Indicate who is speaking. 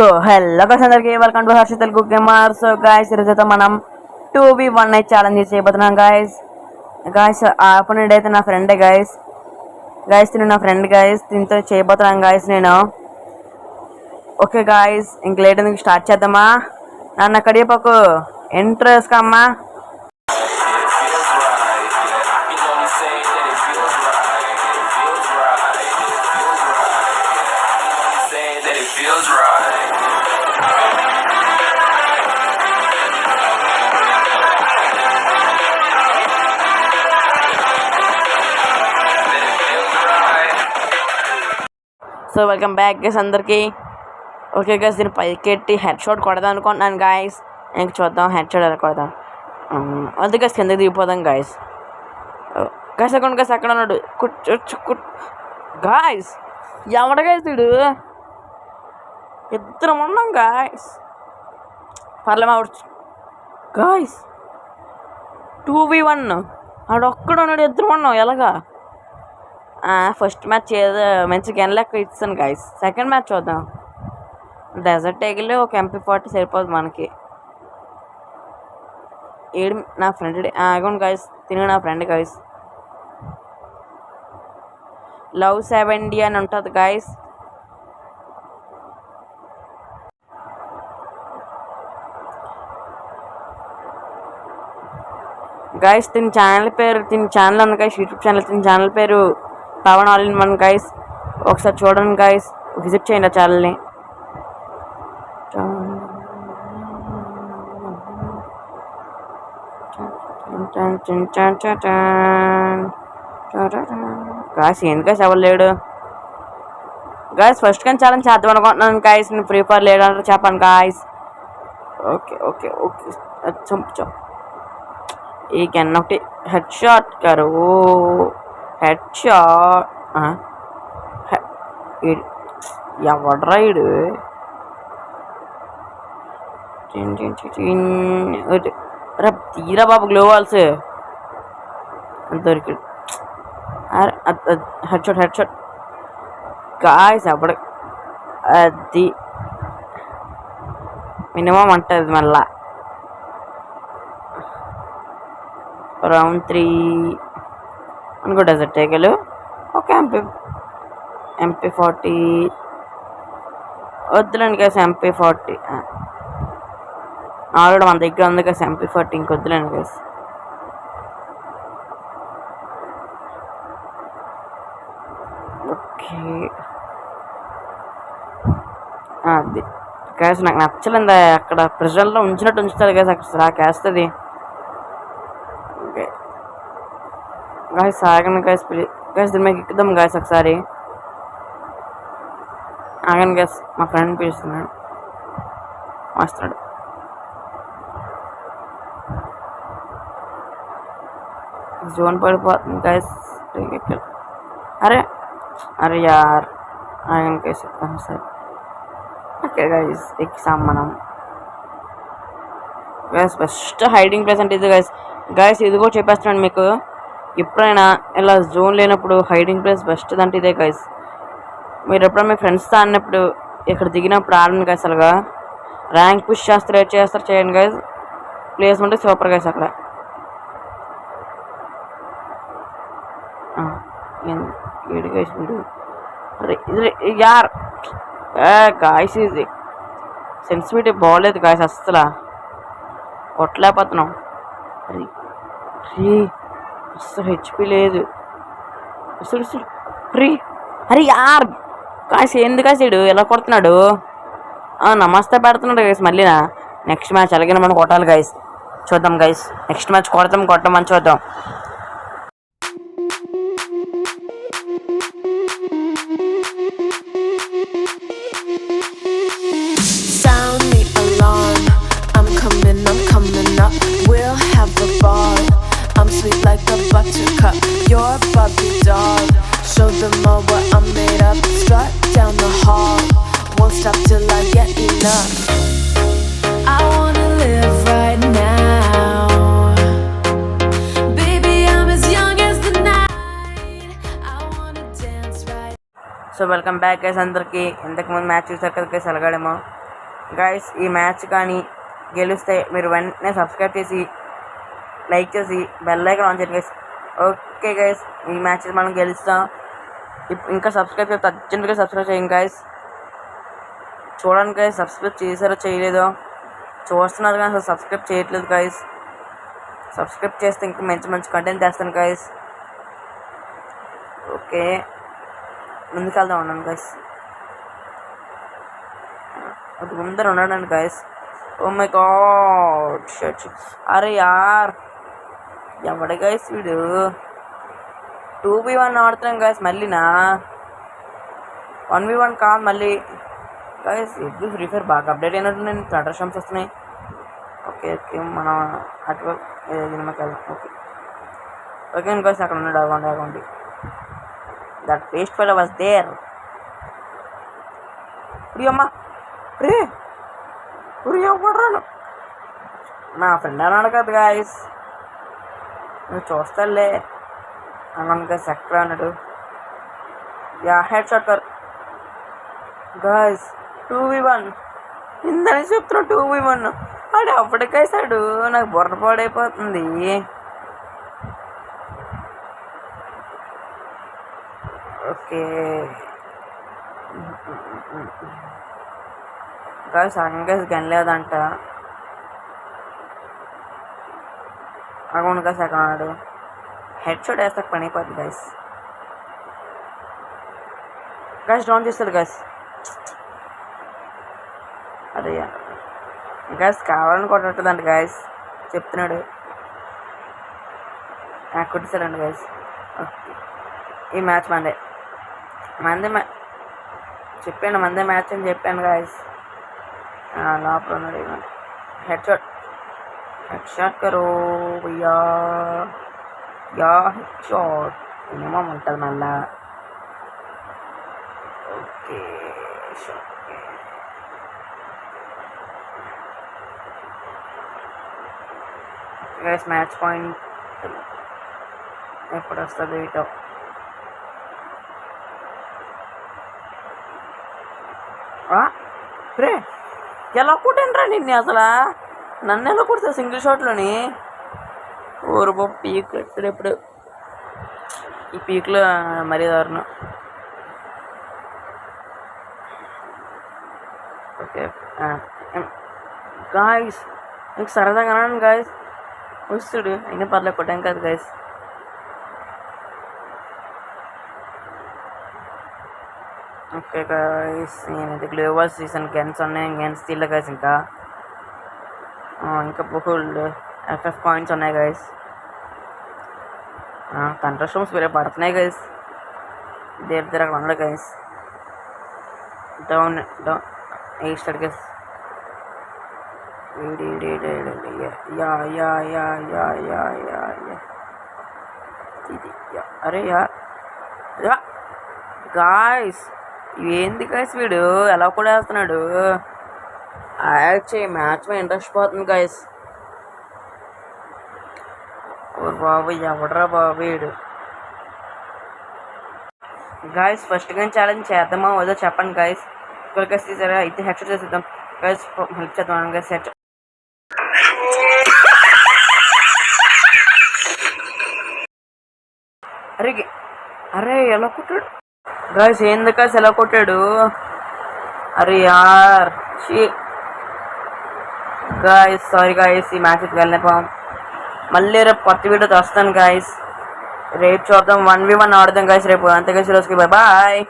Speaker 1: So hello guys అందరికి welcome to Harsha Telugu gamer. So guys ఈరోజైతే మనం 2v1 ఛాలెంజ్ చేయబోతున్నాం గైస్. ఆ అపోనెంట్ అయితే నా ఫ్రెండే గైస్. తిను నా ఫ్రెండ్ గైస్. దీంతో చేయబోతున్నాం గైస్ నేను. ఓకే గైస్, ఇంక లేట్ ఎందుకు స్టార్ట్ చేద్దామా? నాన్న కడియపకు ఎంటర్ వేసుకోమ్మా. సో వెల్కమ్ బ్యాక్ గైస్ అందరికి. ఓకే గైస్, దీన్ని పైకెట్టి హెడ్ షాట్ కొడదాం అనుకుంటున్నాను గాయస్. ఇంక చూద్దాం హెడ్ షాట్ ఎలా కొడదాం. అది గైస్ కిందకి దిగిపోదాం గాయస్. గైస్ అక్కడ గైస్ అక్కడ ఉన్నాడు. గాయస్ ఎవడ గైస్ వీడు? ఇద్దరం ఉన్నాం గాయస్. పర్లేమా గాయస్ 2v1 ఆడొక్కడు ఉన్నాడు. ఇద్దరం ఉన్నాం ఎలాగా? ఫస్ట్ మ్యాచ్ ఏదో మంచి గన్ లెక్క ఇస్తాను గాయస్. సెకండ్ మ్యాచ్ చూద్దాం. డెజర్ట్ ఎగిలి ఒక MP40 సరిపోదు మనకి. ఏడు నా ఫ్రెండ్ ఆగండి గాయస్. తిను నా ఫ్రెండ్ గాయస్. లవ్ 70 అని ఉంటుంది గాయస్. గాయస్ తిని ఛానల్ ఉంది గాయస్, యూట్యూబ్ ఛానల్. తిని ఛానల్ పేరు Pavan all in one guys. ఒకసారి చూడండి గాయస్, విజిట్ చేయండి ఆ ఛానల్ని. గాయస్ ఏంటి గాయస్ ఎవరు లేడు గాయస్. ఫస్ట్ కానీ ఛాలెంజ్ చేద్దాం అనుకుంటున్నాను గాయస్. నేను ఫ్రీ ఫైర్ లేడు అంటే చెప్పాను గాయస్. ఓకే ఓకే ఓకే చంపు ఈ గన్ ఒకటి హెడ్ షాట్ గారు. హెడ్ షాట్ ఎవడ్రా ఇడు? తీరా బాబు గ్లోవాల్స్ దొరికి. Head shot guys. అప్పుడు అది మినిమం అంటుంది మళ్ళా. రౌండ్ 3 అనుకో. డెజర్ట్ టేగలు ఒక MP40 వద్దులేండి గైస్. MP40 ఆల్రెడీ మన దగ్గర ఉంది గైస్. MP40 ఇంకొద్దులేండి గైస్. ఓకే అది గైస్ నాకు నచ్చలేదు. అక్కడ ప్రెజర్లో ఉంచినట్టు ఉంచుతారు గైస్. అక్కడ రాకేస్తుంది గాయస్. ఆగండి గాయస్ ప్లీజ్ గాయస్. దీని మీకు ఎక్కుదాం గాయస్ ఒకసారి. ఆగండి గాయస్, మా ఫ్రెండ్ పిలుస్తున్నాడు, వస్తాడు. జోన్ పడిపోతుంది గాయస్. అరే యార్ ఆగండి గాయస్ ఒకసారి. ఓకే గాయస్ ఎక్కిసాం మనం గాయస్. ఫస్ట్ హైడింగ్ ప్లేస్ అంటే ఇది గాయస్. ఇది కూడా చెప్పేస్తున్నాను మీకు. ఎప్పుడైనా ఇలా జోన్ లేనప్పుడు హైడింగ్ ప్లేస్ బెస్ట్ అంటే ఇదే గైస్. మీరు ఎప్పుడైనా మీ ఫ్రెండ్స్తో ఆడినప్పుడు ఇక్కడ దిగినప్పుడు ఆడండి గైస్. అలాగా ర్యాంక్ పుష్ చేస్తారు, ఏడ్ చేస్తారు, చేయండి గైస్. ప్లేస్ ఉంటే సూపర్ గైస్. అక్కడ ఏడు గైస్ యార్ గాయస్. ఇది సెన్సిటివిటీ బాగోలేదు గాయస్. అస్సలు కొట్టలేకపోతున్నాం. అసలు హెచ్పి లేదు అసలు. అరే యార్ కాసి ఎందుకు కాసాడు? ఎలా కొడుతున్నాడు? నమస్తే పెడుతున్నాడు గైస్. మళ్ళీ నెక్స్ట్ మ్యాచ్ అలాగే మనం కొట్టాలి గైస్. చూద్దాం గైస్. నెక్స్ట్ మ్యాచ్ కొట్టమని చూద్దాం.
Speaker 2: Sweet like a buttercup, you're a Barbie doll. Show them all what I'm made of. Strut down the hall, won't stop till I get enough. I wanna live right now. Baby, I'm as young as the night. I wanna dance right.
Speaker 1: So welcome back guys అందరికి. ఇంతకుముందు match చూసారు కదా guys, అలగాడేమో. Guys ఈ match కానీ గెలిస్తే మీరు వెంటనే subscribe చేసి లైక్ చేసి బెల్ ఐకాన్ ఆన్ చేయండి గైస్. ఓకే గైస్, ఈ మ్యాచ్ మనం గెలుస్తాం. ఇంకా సబ్స్క్రైబ్ చేస్తే అర్జెంట్గా సబ్స్క్రైబ్ చేయండి గైస్. చూడండి గైస్, సబ్స్క్రైబ్ చేశారో చేయలేదో. చూస్తున్నారు కానీ అసలు సబ్స్క్రైబ్ చేయట్లేదు గైస్. సబ్స్క్రైబ్ చేస్తే ఇంకా మంచి మంచి కంటెంట్ తెస్తాను గైస్. ఓకే, ముందుకెళ్దాం ఉన్నాను గైస్. అది ముందర ఉన్నాడండి గైస్. ఓ మై గాడ్, అరే యార్ ఎవడ గైస్ వీడు. 2v1 ఆడుతున్నాం గైస్. మళ్ళీనా 1v1 కాదు మళ్ళీ గైస్. ఎప్పుడు ఫ్రీ ఫైర్ బాగా అప్డేట్ అయినట్టు నేను ఫ్లటర్ షామ్స్ వస్తున్నాయి. ఓకే ఓకే, మనం అటువైపు సినిమాకి వెళ్దాం. ఓకే ఓకే గైస్, అక్కడ ఉన్నాడు. అగోండి that pest fellow was there. ఇప్పుడు అమ్మా రే పడ్రాను. నా ఫ్రెండ్ అన్నాడు కదా గాయస్, నువ్వు చూస్తాలే అన్నాను గైస్. ఎక్కడ అన్నాడు? యా హెడ్ షాట్ కర్ గాయస్. 2v1 ఇందని చెప్తున్నా. 2v1 ఆడు అప్పటికేసాడు. నాకు బుర్ర పాడైపోతుంది. ఓకే గాయస్, అంగేస్ గెనలేదంట. అగౌండ్ గాయస్ ఎక్కడ ఉన్నాడు? హెడ్ షాట్ వేస్తాక పని అయిపోద్ది గాయస్. గాయస్ డౌన్ చేస్తాడు గాయస్. అరే గాయస్ కావాలని కొట్టట్లేదంట గాయస్, చెప్తున్నాడు. కొట్టేశాడండి గాయస్. ఓకే, ఈ మ్యాచ్ మందే చెప్పాను, మందే మ్యాచ్ అని చెప్పాను గాయస్. లోపల ఉన్నాడు. హెడ్ షాట్ కరో భయ్యా. హెడ్ షాట్ మినిమం ఉంటుంది మళ్ళా. ఓకే గైస్, మ్యాచ్ పాయింట్ ఎప్పుడు వస్తుంది ఇటో. రే ఎలా కొట్టాను నిన్ను అసలు. నన్ను ఎలా కొడతా సింగిల్ షాట్లోని? ఊరు బాబు పీక్ ఎప్పుడు ఎప్పుడు ఈ పీక్లో మరీ దారుణం. ఓకే గాయస్, నీకు సరదాగా అన్నాను గాయస్. వస్తుడు అయినా పర్లేదు, కొట్టాం కాదు గాయస్. ఓకే గాయస్, నేనైతే గ్లోబల్ సీజన్ గన్స్ ఉన్నాయి. గన్స్ తీయలే గాయస్. ఇంకా బోల్డ్ FF పాయింట్స్ ఉన్నాయి గాయస్. కంట్రోల్ రూమ్స్ వేరే పడుతున్నాయి గాయస్. దగ్గర అక్కడ ఉండదు గాయస్. డౌన్ వేస్తాడు గాయస్. అరే యా గాయస్, ఏంది గాయస్ వీడు ఎలా కూడా వేస్తున్నాడు. మ్యాచ్ మీద ఇంట్రెస్ట్ పోతుంది గాయస్. ఓ బాబు ఎవడరా బాబు వీడు. గాయస్ ఫస్ట్ గన్ ఛాలెంజ్ చేద్దామా వద్దో చెప్పండి గాయస్. గైస్ తీసారా అయితే హెడ్ షాట్ చేద్దాం గాయస్. హెల్ప్ చేద్దాం గాయస్. హెడ్ అరే ఎలా కొట్టాడు గాయస్. ఏంది గాయస్ ఎలా కొట్టాడు? అరే యార్ గాయస్, సారీ గాయస్, ఈ మ్యాచ్ వెళ్ళిపోయాం. మళ్ళీ రేపు కొత్త వీడియోతో వస్తాను గాయస్. రేపు చూద్దాం 1v1 ఆడదాం గాయస్ రేపు. అంతే గాయస్, రోజుకి బాయ్.